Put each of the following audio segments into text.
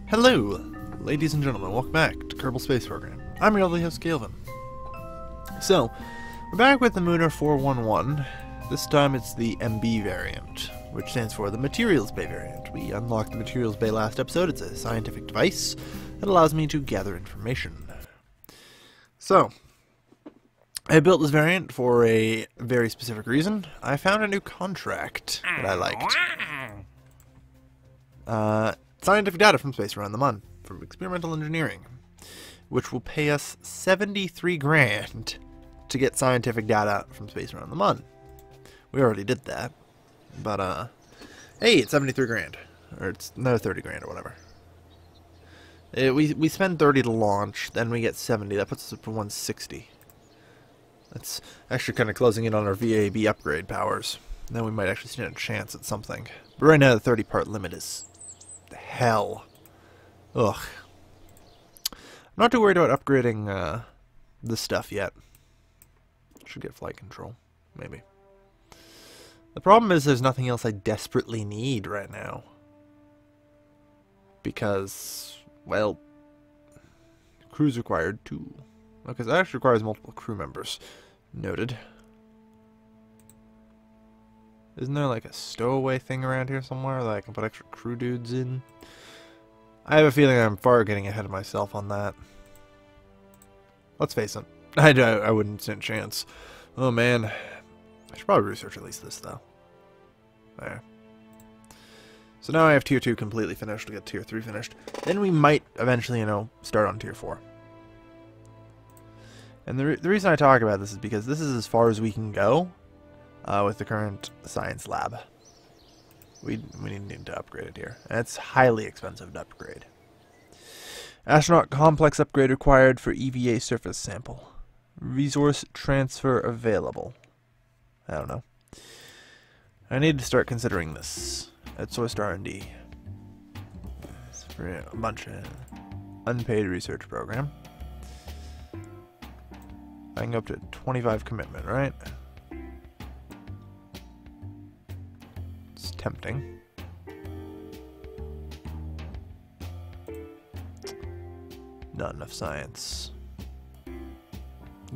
Hello, ladies and gentlemen, welcome back to Kerbal Space Program. I'm your lovely host, Galvin. So, we're back with the Mooner 411. This time it's the MB variant, which stands for the Materials Bay variant. We unlocked the Materials Bay last episode. It's a scientific device that allows me to gather information. So, I built this variant for a very specific reason. I found a new contract that I liked. Scientific data from space around the Mun for experimental engineering, which will pay us 73 grand to get scientific data from space around the Mun. We already did that, but hey, it's 73 grand, or it's no 30 grand or whatever. We spend 30 to launch, then we get 70. That puts us up to 160. That's actually kind of closing in on our VAB upgrade powers. Then we might actually stand a chance at something. But right now the 30 part limit is hell. Ugh. I'm not too worried about upgrading this stuff yet. Should get flight control, maybe. The problem is there's nothing else I desperately need right now. Because, well, crew's required too. Because that actually requires multiple crew members. Noted. Isn't there like a stowaway thing around here somewhere that I can put extra crew dudes in? I have a feeling I'm far getting ahead of myself on that. Let's face it. I wouldn't stand a chance. Oh man. I should probably research at least this though. There. So now I have tier 2 completely finished. We'll get tier 3 finished. Then we might eventually, you know, start on tier 4. And the reason I talk about this is because this is as far as we can go with the current science lab. We need to upgrade it here. And it's highly expensive to upgrade. Astronaut complex upgrade required for EVA surface sample. Resource transfer available. I don't know. I need to start considering this at Sourced R&D. It's for a bunch of unpaid research program. I can go up to 25 commitment, right? It's tempting. Not enough science.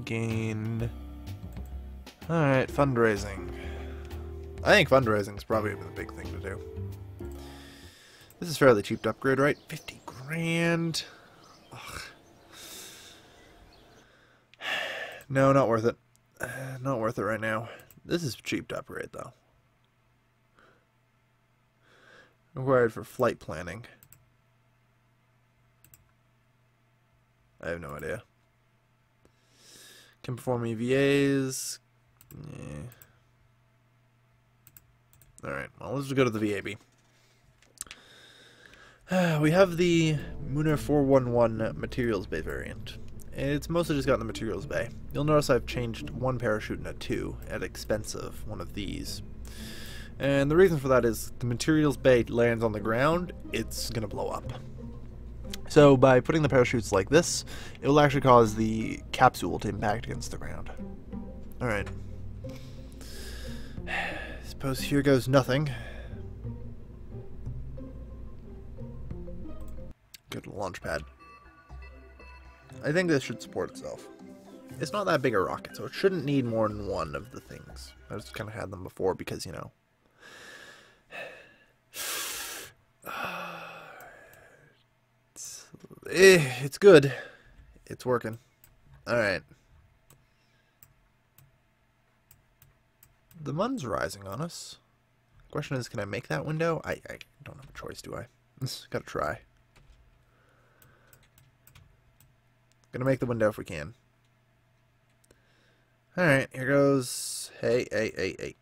Gain. Alright, fundraising. I think fundraising is probably the big thing to do. This is fairly cheap to upgrade, right? 50 grand. Ugh. No, not worth it. Not worth it right now. This is cheap to upgrade, though. Required for flight planning. I have no idea. Can perform EVAs. Yeah. Alright, well, let's just go to the VAB. We have the Mooner 411 Materials Bay variant. It's mostly just got in the Materials Bay. You'll notice I've changed one parachute into 2 at expensive, one of these. And the reason for that is the Materials Bay lands on the ground, it's going to blow up. So by putting the parachutes like this, it will actually cause the capsule to impact against the ground. Alright. Suppose here goes nothing. Go to the launch pad. I think this should support itself. It's not that big a rocket, so it shouldn't need more than one of the things. I just kind of had them before because, you know. It's good. It's working. Alright. The Mun's rising on us. Question is, can I make that window? I don't have a choice, do I? Gotta try. Gonna make the window if we can. Alright, here goes. Hey.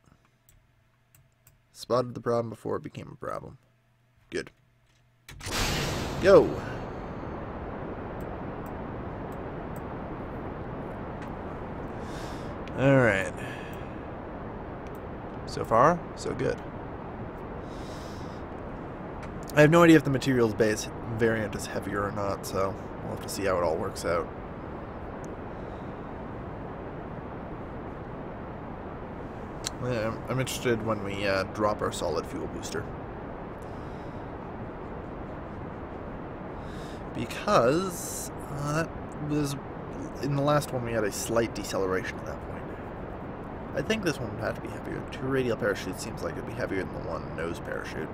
Spotted the problem before it became a problem. Good. Go! Alright. So far, so good. I have no idea if the Materials Base variant is heavier or not, so we'll have to see how it all works out. Yeah, I'm interested when we drop our solid fuel booster. because that was in the last one we had a slight deceleration at that point. I think this one would have to be heavier. The 2 radial parachutes seems like it'd be heavier than the 1 nose parachute.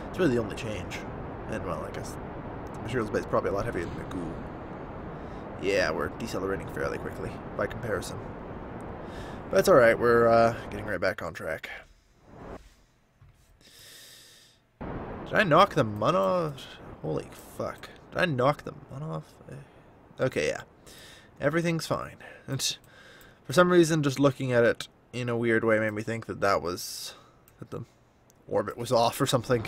It's really the only change. And well, I guess the materials base is probably a lot heavier than the goo. Yeah, we're decelerating fairly quickly by comparison. But it's alright, we're getting right back on track. Did I knock the mun off? Holy fuck. Did I knock the mun off? Okay, yeah. Everything's fine. It's, for some reason, just looking at it in a weird way made me think that that the orbit was off or something.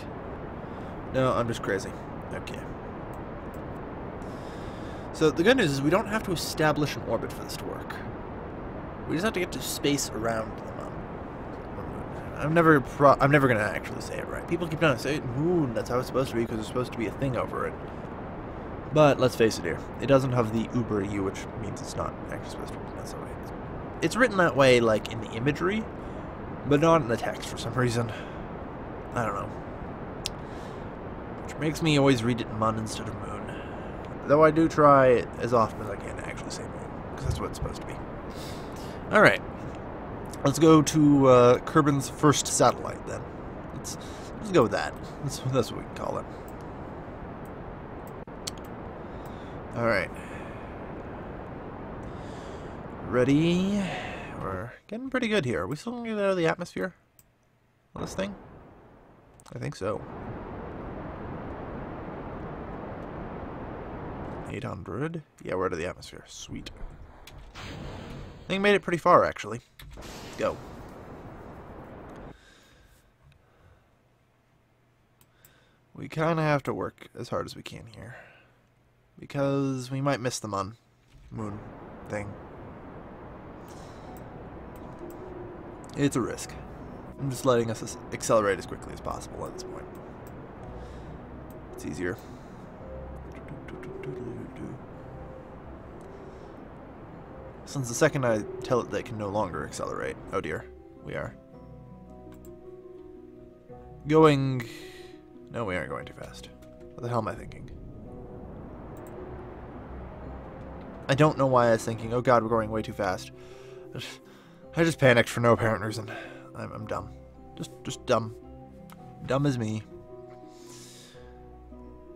No, I'm just crazy. Okay. So the good news is we don't have to establish an orbit for this to work. We just have to get to space around the moon. I'm never gonna actually say it right. People keep trying to say moon. That's how it's supposed to be because there's supposed to be a thing over it. But let's face it here, it doesn't have the uber U, which means it's not actually supposed to be that way. It's written that way, like in the imagery, but not in the text for some reason. I don't know. Which makes me always read it mun instead of moon. Though I do try as often as I can to actually say moon, because that's what it's supposed to be. Alright. Let's go to Kerbin's first satellite, then. Let's go with that. That's what we can call it. Alright. Ready? We're getting pretty good here. Are we still going to get out of the atmosphere on this thing? I think so. 800. Yeah, we're out of the atmosphere. Sweet. I think made it pretty far, actually. Let's go. We kind of have to work as hard as we can here. Because we might miss the moon thing. It's a risk. I'm just letting us accelerate as quickly as possible at this point. It's easier. Since the second I tell it that it can no longer accelerate. Oh dear. We are. Going... No, we aren't going too fast. What the hell am I thinking? I don't know why I was thinking, oh god, we're going way too fast. I just panicked for no apparent reason. I'm dumb. Just dumb. Dumb as me.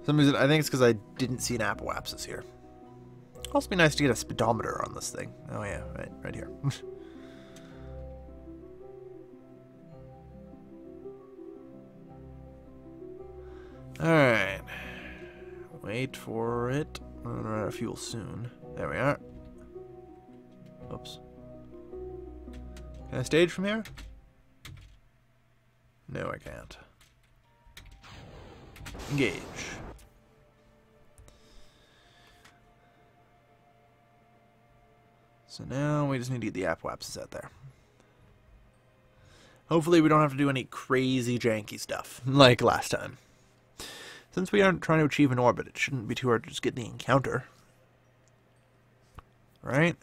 For some reason, I think it's because I didn't see an apoapsis here. It'd also be nice to get a speedometer on this thing. Oh yeah, right here. Alright. Wait for it. I'm gonna run out of fuel soon. There we are. Oops. Can I stage from here? No, I can't. Engage. So now we just need to get the apoapsis out there. Hopefully we don't have to do any crazy janky stuff like last time. Since we aren't trying to achieve an orbit, it shouldn't be too hard to just get the encounter. Right?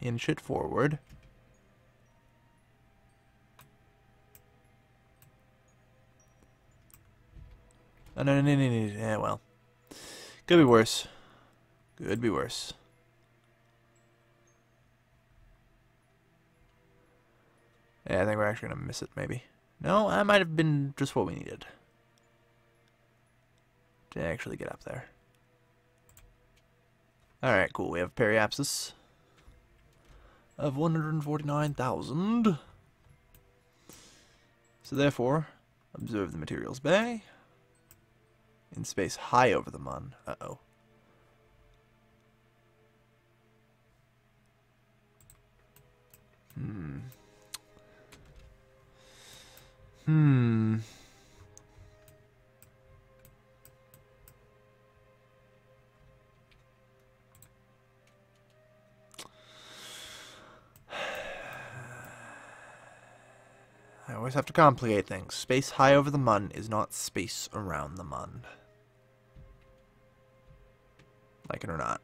Inch it forward. Oh, no. Yeah, well. Could be worse. Could be worse. Yeah, I think we're actually going to miss it, maybe. No, that might have been just what we needed to actually get up there. Alright, cool. We have a periapsis of 149,000. So therefore, observe the materials bay. In space high over the mun. Uh-oh. I always have to complicate things. Space high over the mun is not space around the mun. Like it or not.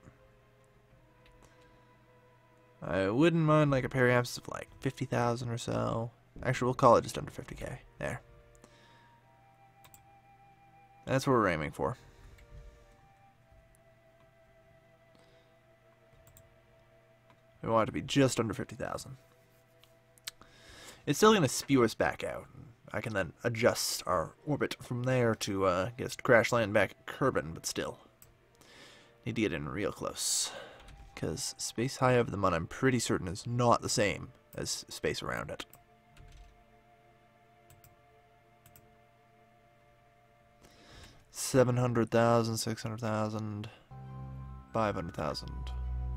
I wouldn't mind like a periapsis of like 50,000 or so. Actually, we'll call it just under 50k. There. That's what we're aiming for. We want it to be just under 50,000. It's still going to spew us back out. I can then adjust our orbit from there to get us to crash land back at Kerbin, but still. Need to get in real close. Because space high over the Mun, I'm pretty certain, is not the same as space around it. $700,000, $600,000, $500,000,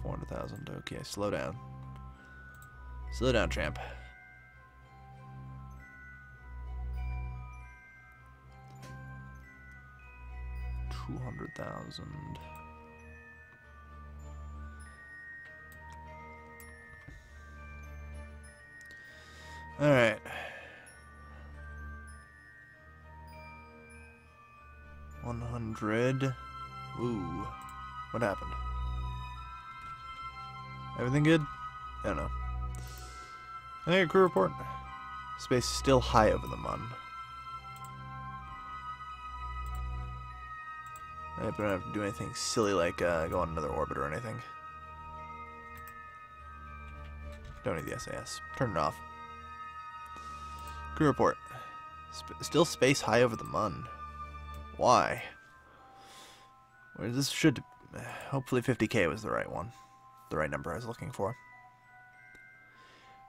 $400,000. Okay, slow down. Slow down, champ. $200,000. All right. $100. Ooh. What happened? Everything good? I don't know. Okay, crew report. Space is still high over the Mun. I don't have to do anything silly like go on another orbit or anything. Don't need the SAS. Turn it off. Crew report. Still space high over the Mun. Why? Well, this should... hopefully 50k was the right one. The right number I was looking for.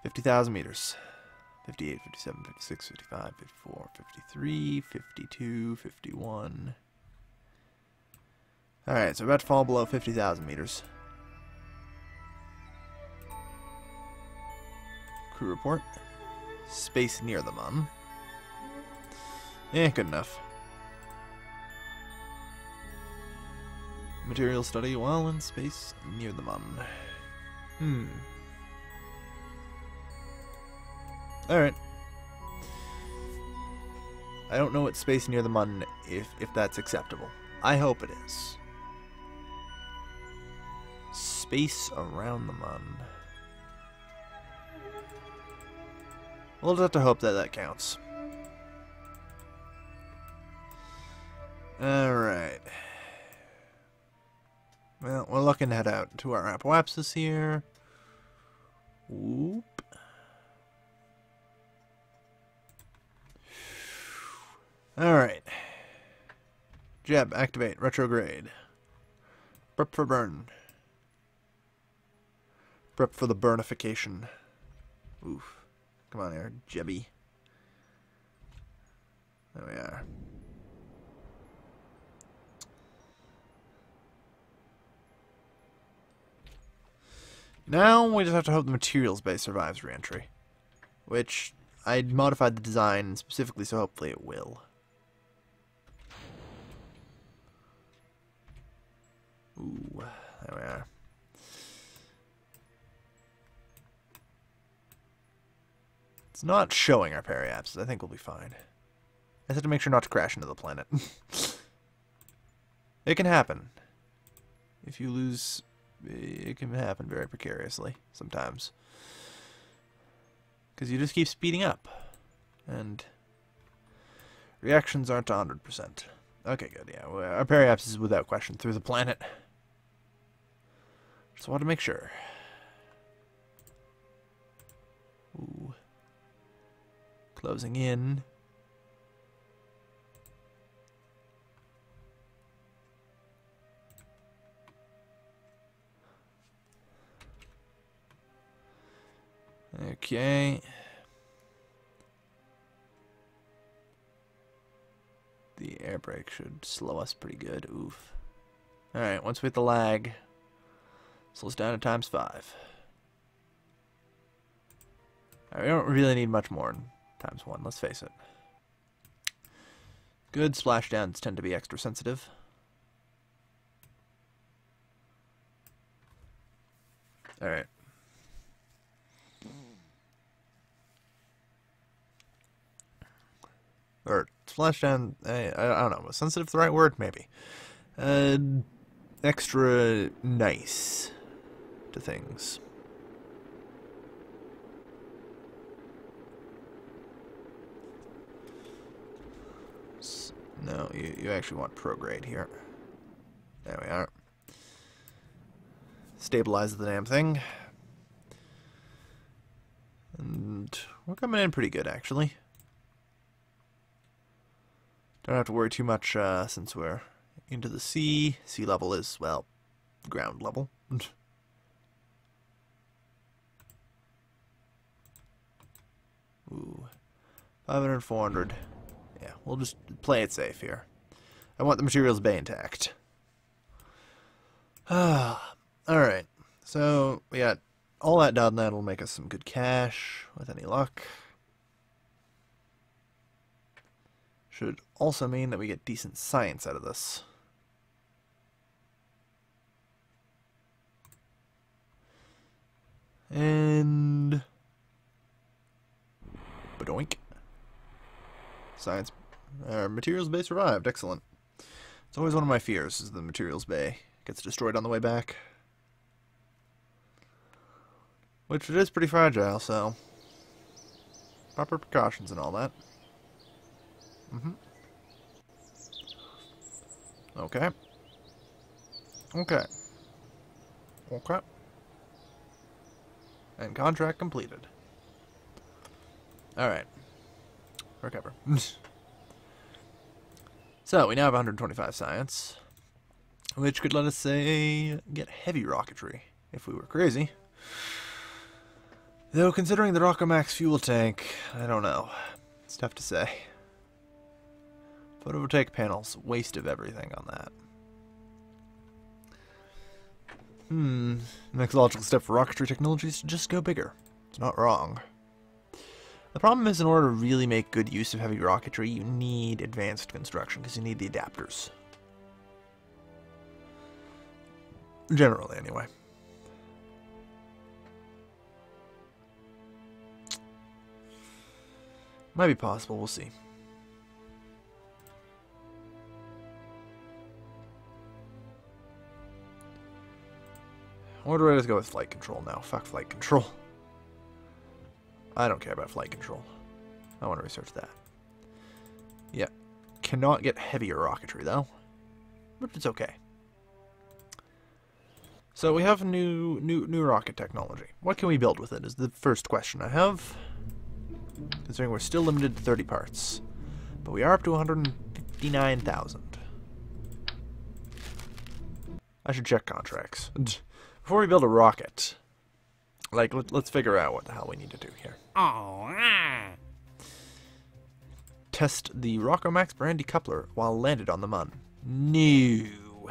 50,000 meters. 58, 57, 56, 55, 54, 53, 52, 51... Alright, so we're about to fall below 50,000 meters. Crew report. Space near the Mun. Good enough. Material study while in space near the Mun. Alright. I don't know what space near the Mun if that's acceptable. I hope it is. Space around the Mun. We'll just have to hope that that counts. Alright. Well, we're looking to head out to our apoapsis here. Whoop. Alright. Jeb, activate. Retrograde. Prep for burn. Prep for the burnification. Oof. Come on here, Jebby. There we are. Now we just have to hope the materials base survives re-entry. Which, I modified the design specifically so hopefully it will. Ooh, there we are. It's not showing our periapsis. I think we'll be fine. I just have to make sure not to crash into the planet. It can happen. If you lose... It can happen very precariously sometimes. Because you just keep speeding up. And reactions aren't 100%. Okay, good, yeah. Our periapsis is without question through the planet. Just want to make sure. Ooh. Closing in. Okay. The air brake should slow us pretty good. Oof. Alright, once we hit the lag, slow us down to ×5. Alright, we don't really need much more than ×1, let's face it. Good splashdowns tend to be extra sensitive. Alright. Or splashdown, I don't know, was sensitive the right word? Maybe. Extra nice to things. No, you actually want prograde here. There we are. Stabilize the damn thing. And we're coming in pretty good, actually. Don't have to worry too much since we're into the sea. Sea level is, well, ground level. Ooh. 500, 400. Yeah, we'll just play it safe here. I want the materials bay intact. Alright. So, we got all that done. That'll make us some good cash, with any luck. Should also mean that we get decent science out of this. And... Badoink. Science... materials bay survived. Excellent. It's always one of my fears, is the materials bay gets destroyed on the way back. Which it is pretty fragile, so... proper precautions and all that. Okay. Okay. Okay. And contract completed. Alright. Recover. So, we now have 125 science, which could let us, say, get heavy rocketry, if we were crazy. Though, considering the Rockomax fuel tank, I don't know. It's tough to say. Photovoltaic panels, waste of everything on that. Next logical step for rocketry technology is to just go bigger. It's not wrong. The problem is, in order to really make good use of heavy rocketry, you need advanced construction, because you need the adapters. Generally, anyway. Might be possible, we'll see. Or do I just go with flight control now? Fuck flight control. I don't care about flight control. I want to research that. Yeah. Cannot get heavier rocketry, though. But it's okay. So we have new rocket technology. What can we build with it is the first question I have. Considering we're still limited to 30 parts. But we are up to 159,000. I should check contracts. Before we build a rocket, like, let's figure out what the hell we need to do here. Test the Rockomax brand decoupler while landed on the Mun. No.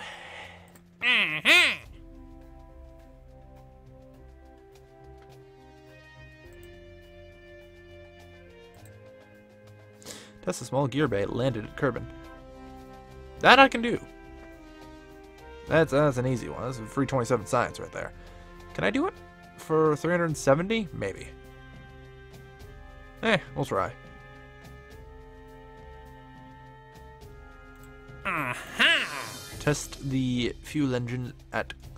Test a small gear bay landed at Kerbin. That I can do. That's an easy one. That's a free 27 science right there. Can I do it for 370? Maybe. We'll try. Test the fuel engine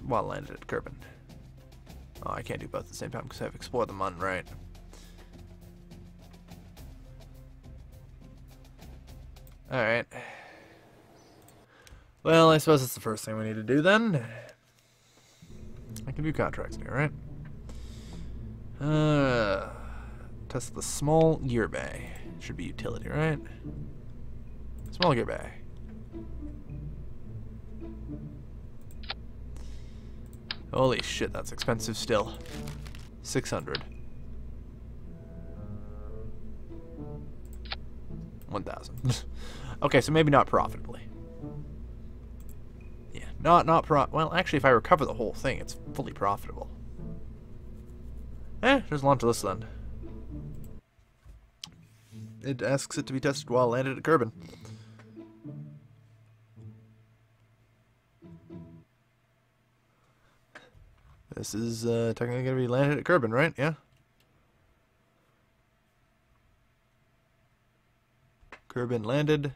while landed at Kerbin. Oh, I can't do both at the same time because I've explored the Mun, right? Alright. Well, I suppose that's the first thing we need to do then. I can do contracts here, right? Test the small gear bay. Should be utility, right? Small gear bay. Holy shit, that's expensive still. 600. 1,000. Okay, so maybe not profitably. Yeah, well, actually, if I recover the whole thing, it's fully profitable. Just launch this then. It asks it to be tested while landed at Kerbin. This is technically going to be landed at Kerbin, right? Yeah. Kerbin landed.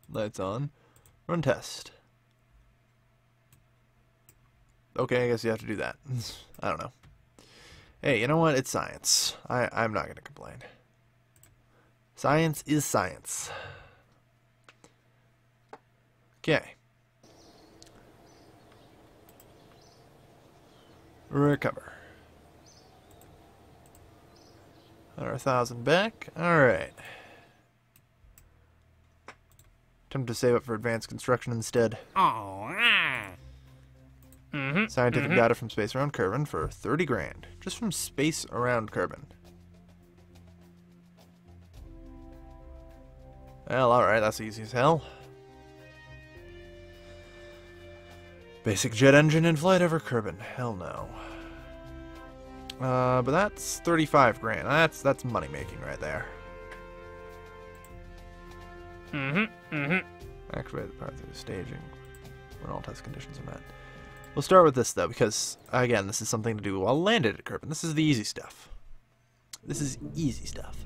Lights on. Run test. Okay, I guess you have to do that. I don't know. Hey, you know what? It's science. I'm not going to complain. Science is science. Okay. Recover. 100,000 back. Alright. Attempt to save up for advanced construction instead. Scientific data from space around Kerbin for 30 grand. Just from space around Kerbin. Well, alright, that's easy as hell. Basic jet engine in flight over Kerbin. Hell no. But that's 35 grand. That's money making right there. Activate the part through the staging when all test conditions are met. We'll start with this though, because again, this is something to do while landed at Kerbin. This is the easy stuff. This is easy stuff.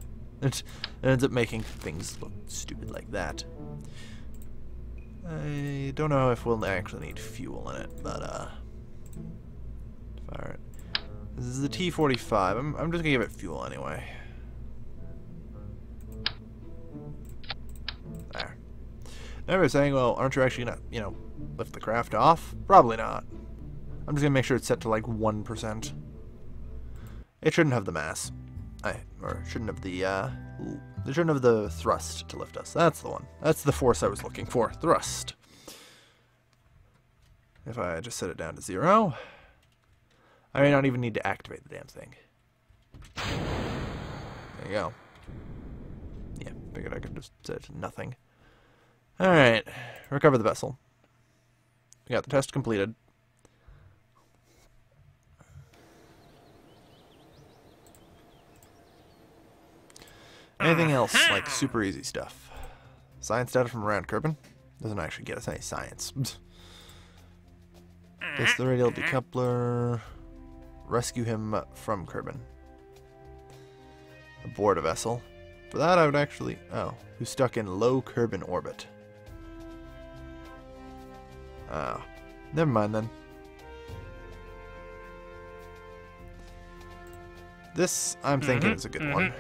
It ends up making things look stupid like that. I don't know if we'll actually need fuel in it, but fire it. This is the T-45. I'm just gonna give it fuel anyway. There. Now everybody's saying, well, aren't you actually gonna, you know, lift the craft off? Probably not. I'm just gonna make sure it's set to like 1%. It shouldn't have the mass. Or shouldn't have the it shouldn't have the thrust to lift us. That's the one. That's the force I was looking for. Thrust. If I just set it down to 0, I may not even need to activate the damn thing. There you go. Yeah, figured I could just set it to nothing. Alright, recover the vessel. We got the test completed. Anything else, like super easy stuff? Science data from around Kerbin? Doesn't actually get us any science. Test the radial decoupler. Rescue him from Kerbin. Aboard a vessel. For that I would actually... Oh, who's stuck in low Kerbin orbit. Oh, never mind then. This, I'm thinking, is a good one.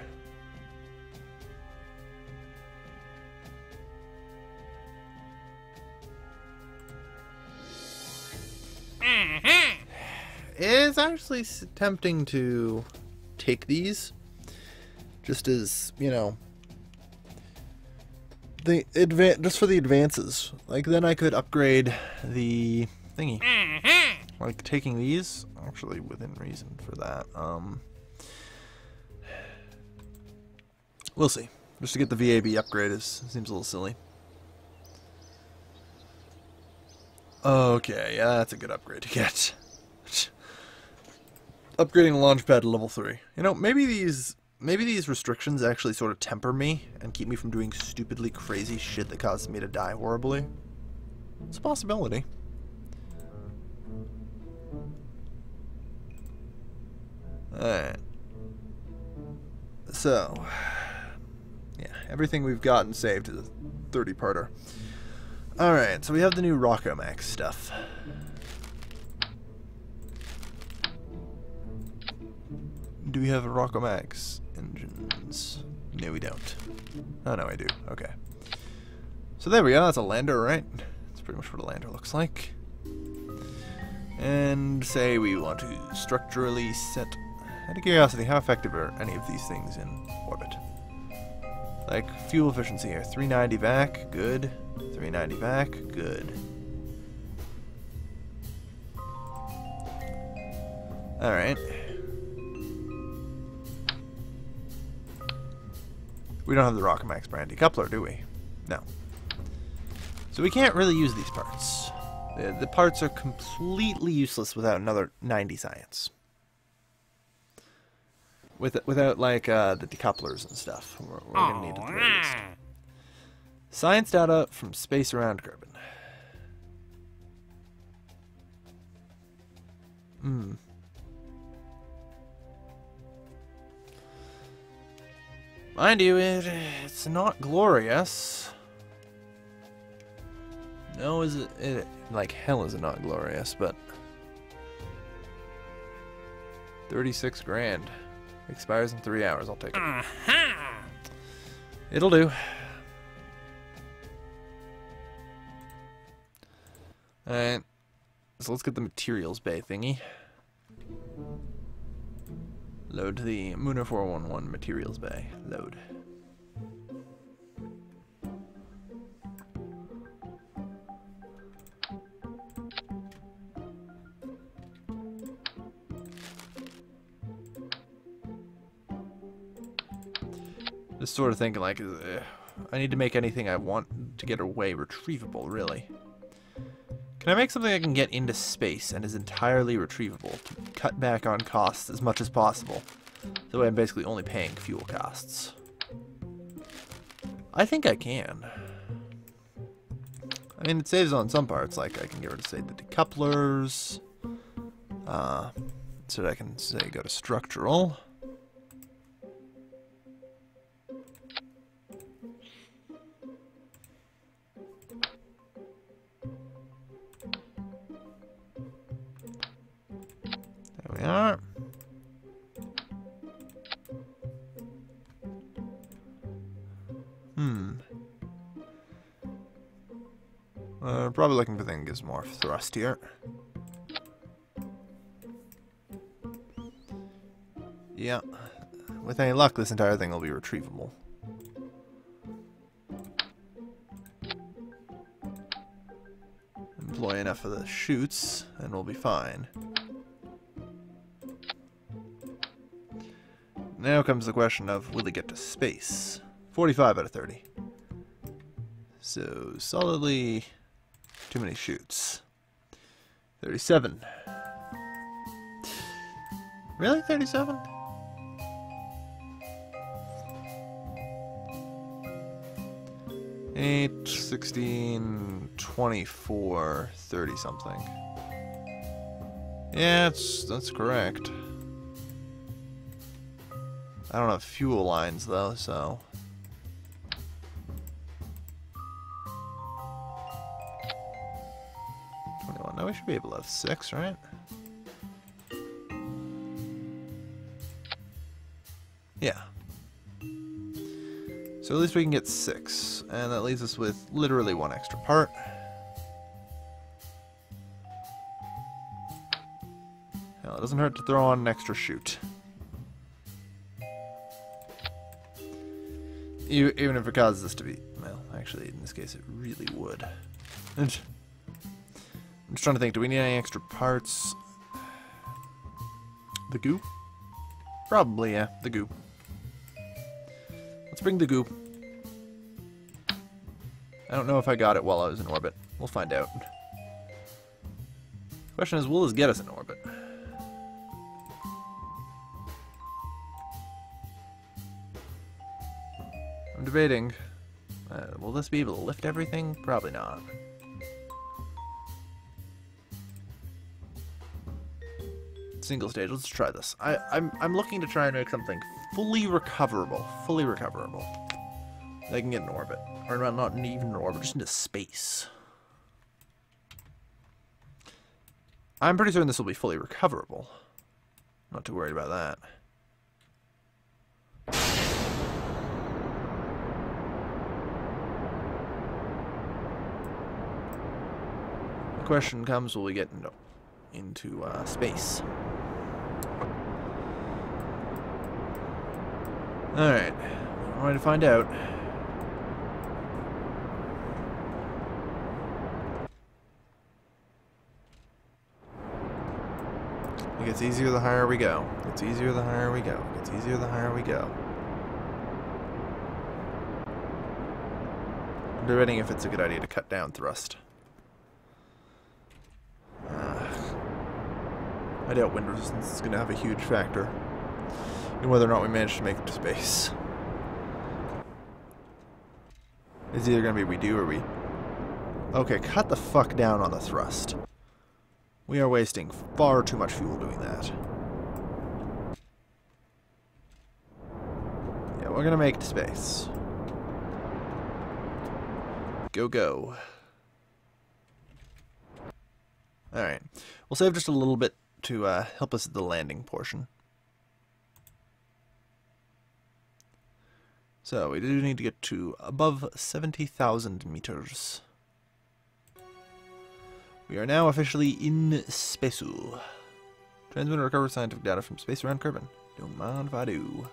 It's actually tempting to take these, just as, you know, just for the advances. Like, then I could upgrade the thingy. Like, taking these, actually within reason for that. We'll see. Just to get the VAB upgrade seems a little silly. Okay, yeah, that's a good upgrade to get. Upgrading the launch pad to level 3. You know, maybe these restrictions actually sort of temper me and keep me from doing stupidly crazy shit that causes me to die horribly. It's a possibility. Alright. So, yeah, everything we've gotten saved is a 30-parter. Alright, so we have the new Rockomax stuff. Do we have a Rockomax engines? No, we don't. Oh, no, I do. Okay. So there we go. That's a lander, right? That's pretty much what a lander looks like. And say we want to structurally set... Out of curiosity, how effective are any of these things in orbit? Like, fuel efficiency here. 390 vac, good. 390 vac, good. Alright. We don't have the Rockomax brand decoupler, do we? No. So we can't really use these parts. The parts are completely useless without another 90 science. Without like, the decouplers and stuff. We're going to need to throw these. Science data from space around Kerbin. Mind you, it's not glorious. No, is it? Like hell is it not glorious, but 36 grand. Expires in 3 hours. I'll take it. It'll do. Alright. So let's get the materials bay thingy. Load to the Mooner 411 materials bay. Load. Just sort of thinking like, I need to make anything I want to get away retrievable, really. Can I make something I can get into space and is entirely retrievable to cut back on costs as much as possible? That way I'm basically only paying fuel costs. I think I can. I mean, it saves on some parts, like I can get rid of, say, the decouplers. So that I can, say, go to structural. There we are. Probably looking for things that gives more thrust here. Yeah. With any luck, this entire thing will be retrievable. Employ enough of the chutes, and we'll be fine. Now comes the question of, will it get to space? 45 out of 30. So, solidly too many chutes. 37. Really? 37? Eight, 16, 24, 30 something. Yeah, that's correct. I don't have fuel lines though, so. Now we should be able to have 6, right? Yeah. So at least we can get 6, and that leaves us with literally 1 extra part. Hell, it doesn't hurt to throw on an extra chute. Even if it causes us to be, well, actually in this case it really would. I'm just trying to think, do we need any extra parts? The goo? Probably, yeah, the goo. Let's bring the goo. I don't know if I got it while I was in orbit. We'll find out. Question is, will this get us in orbit? I'm debating. Will this be able to lift everything? Probably not. Single stage. Let's try this. I'm looking to try and make something fully recoverable. Fully recoverable. They can get in orbit. Or not even in orbit, just into space. I'm pretty certain this will be fully recoverable. Not too worried about that. The question comes, will we get into space? Alright, I'm going to find out. It gets easier the higher we go. It gets easier the higher we go. It gets easier the higher we go. I'm debating if it's a good idea to cut down thrust. I doubt wind resistance is going to have a huge factor in whether or not we manage to make it to space. It's either going to be we do or we... Okay, cut the fuck down on the thrust. We are wasting far too much fuel doing that. Yeah, we're gonna make it to space. Go, go. Alright. We'll save just a little bit to help us at the landing portion. So, we do need to get to above 70,000 meters. We are now officially in space. Transmit and recover scientific data from space around Kerbal. Don't mind if I do.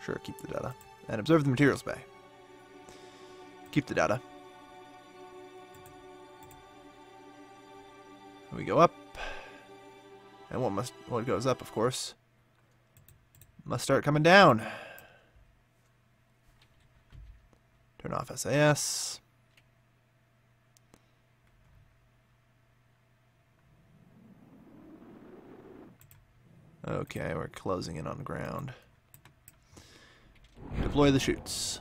Sure, keep the data. And observe the materials bay. Keep the data. We go up. And what goes up, of course, must start coming down. Turn off SAS. Okay, we're closing in on ground. Deploy the chutes.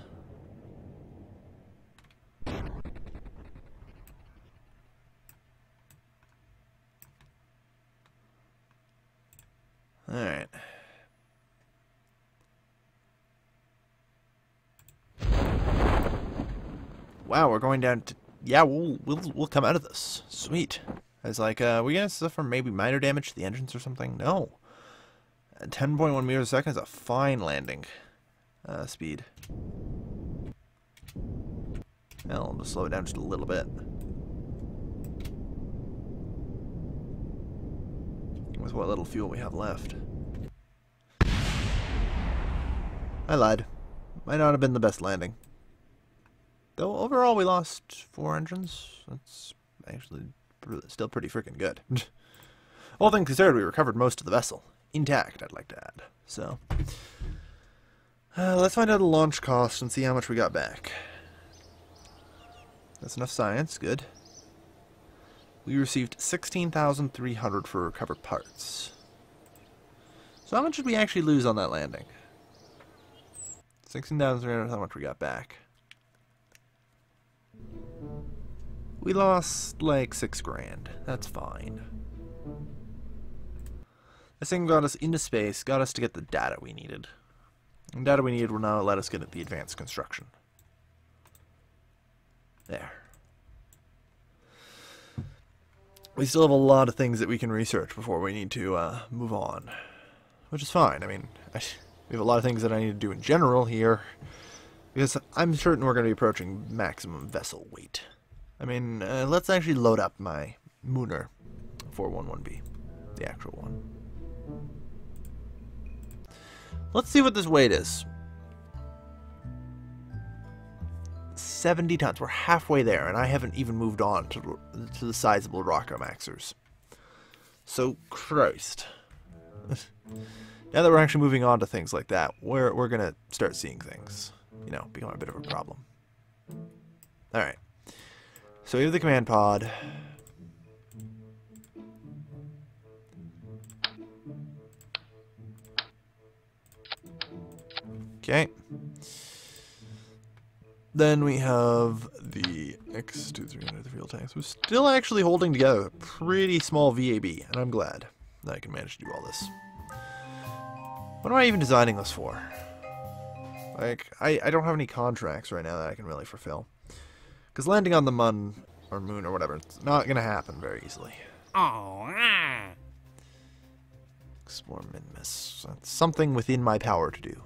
Alright. Wow, we're going down to... Yeah, we'll come out of this. Sweet. I was like, we gonna suffer maybe minor damage to the engines or something? No. 10.1 meters a second is a fine landing speed. Well, I'll just slow it down just a little bit. With what little fuel we have left. I lied. Might not have been the best landing. Though overall we lost 4 engines. That's actually still pretty freaking good. All things considered, we recovered most of the vessel. Intact, I'd like to add. So, let's find out the launch cost and see how much we got back. That's enough science, good. We received 16,300 for recovered parts. So how much did we actually lose on that landing? 16,300, how much we got back? We lost like 6 grand. That's fine. This thing got us into space, got us to get the data we needed. And data we needed will now let us get at the advanced construction. There. We still have a lot of things that we can research before we need to move on. Which is fine. I mean, we have a lot of things that I need to do in general here. Because I'm certain we're going to be approaching maximum vessel weight. I mean, let's actually load up my Mooner 411B. The actual one. Let's see what this weight is. 70 tons. We're halfway there, and I haven't even moved on to the sizable Rockomaxers. So, Christ. Now that we're actually moving on to things like that, we're going to start seeing things, you know, become a bit of a problem. Alright. So we have the command pod. Okay. Then we have the X2300, the fuel tanks. We're still actually holding together a pretty small VAB, and I'm glad that I can manage to do all this. What am I even designing this for? Like, I don't have any contracts right now that I can really fulfill. Because landing on the moon or whatever, it's not going to happen very easily. Oh, Explore Min-Miss. That's something within my power to do.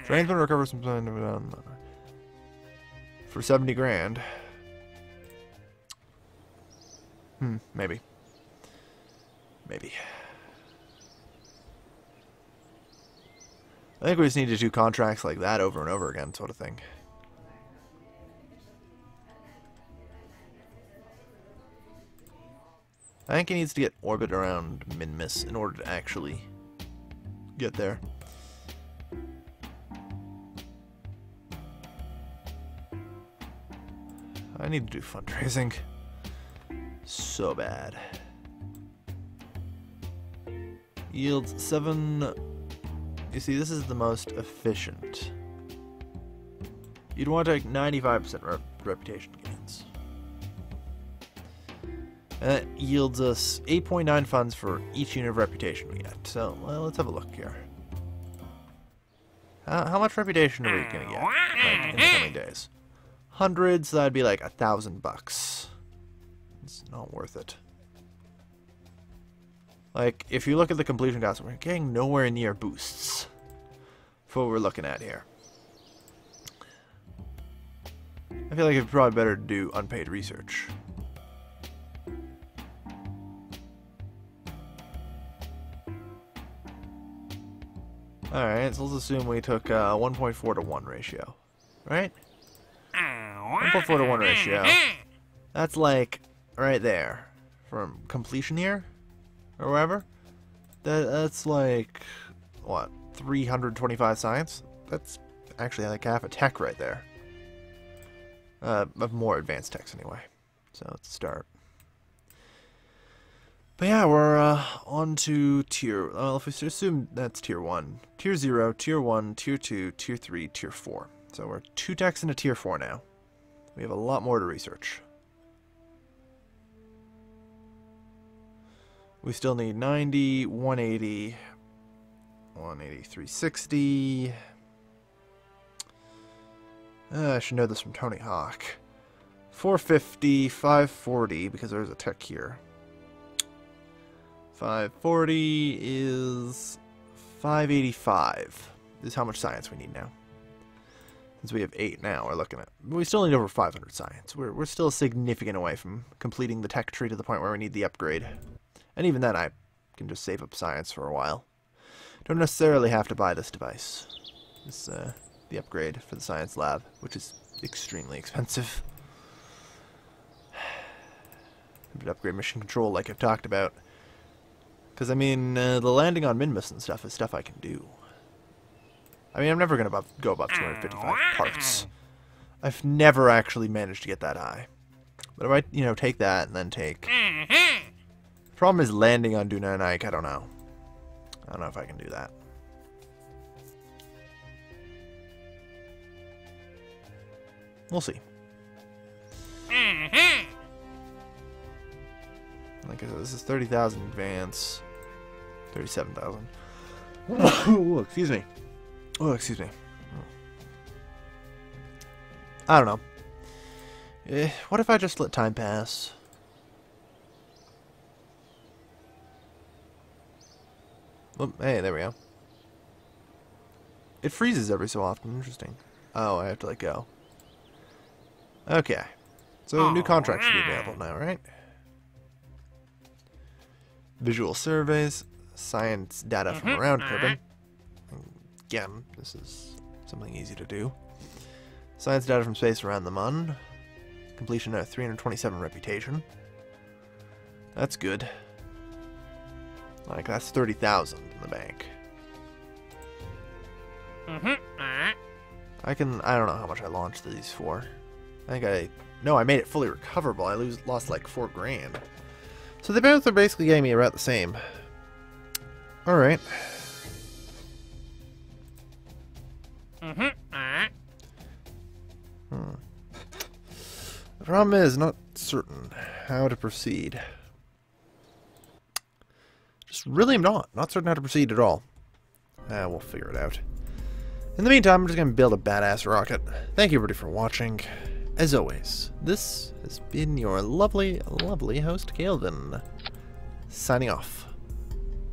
Transmit recover some time for 70 grand. Maybe. Maybe. I think we just need to do contracts like that over and over again, sort of thing. I think he needs to get orbit around Min-Miss in order to actually get there. I need to do fundraising. So bad. Yields 7. You see, this is the most efficient. You'd want to take 95% reputation gains. And that yields us 8.9 funds for each unit of reputation we get. So, well, let's have a look here. How much reputation are we going to get, like, in the coming days? Hundreds, that'd be like $1,000. It's not worth it. Like, if you look at the completion cost, we're getting nowhere near boosts for what we're looking at here. I feel like it's probably better to do unpaid research. Alright, so let's assume we took 1.4 to 1 ratio. Right? 1.4 to 1 ratio. That's like right there. From completion here? Or wherever? That's like, what, 325 science? That's actually like half a tech right there. Of more advanced techs anyway. So let's start. But yeah, we're on to tier, well, if we assume that's tier 1. Tier 0, tier 1, tier 2, tier 3, tier 4. So we're 2 techs into tier 4 now. We have a lot more to research. We still need 90, 180, 180, 360. I should know this from Tony Hawk. 450, 540, because there's a tech here. 540 is 585. This is how much science we need now. Since we have 8 now, we're looking at... We still need over 500 science. We're still significant away from completing the tech tree to the point where we need the upgrade. And even then, I can just save up science for a while. Don't necessarily have to buy this device. This, the upgrade for the science lab, which is extremely expensive. Upgrade mission control, like I've talked about. Because, I mean, the landing on Minmus and stuff is stuff I can do. I mean, I'm never going to go above 255 parts. I've never actually managed to get that high. But if I, you know, take that and then take... The problem is landing on Dunanike, I don't know. I don't know if I can do that. We'll see. Like I said, this is 30,000 advance. 37,000. Oh, excuse me. Oh, excuse me. I don't know. What if I just let time pass? Well, hey, there we go. It freezes every so often. Interesting. Oh, I have to let go. Okay. So, new contracts should be available now, right? Visual surveys. Science data from around Kerbal. Again, this is something easy to do. Science data from space around the Mun. Completion at 327 reputation. That's good. Like, that's 30,000 in the bank. I don't know how much I launched these for. No, I made it fully recoverable. I lost like 4 grand. So they both are basically getting me about the same. Alright. The problem is not certain how to proceed. Just really am not certain how to proceed at all. We'll figure it out. In the meantime, I'm just going to build a badass rocket. Thank you everybody for watching. As always, this has been your lovely, lovely host, Calvin. Signing off.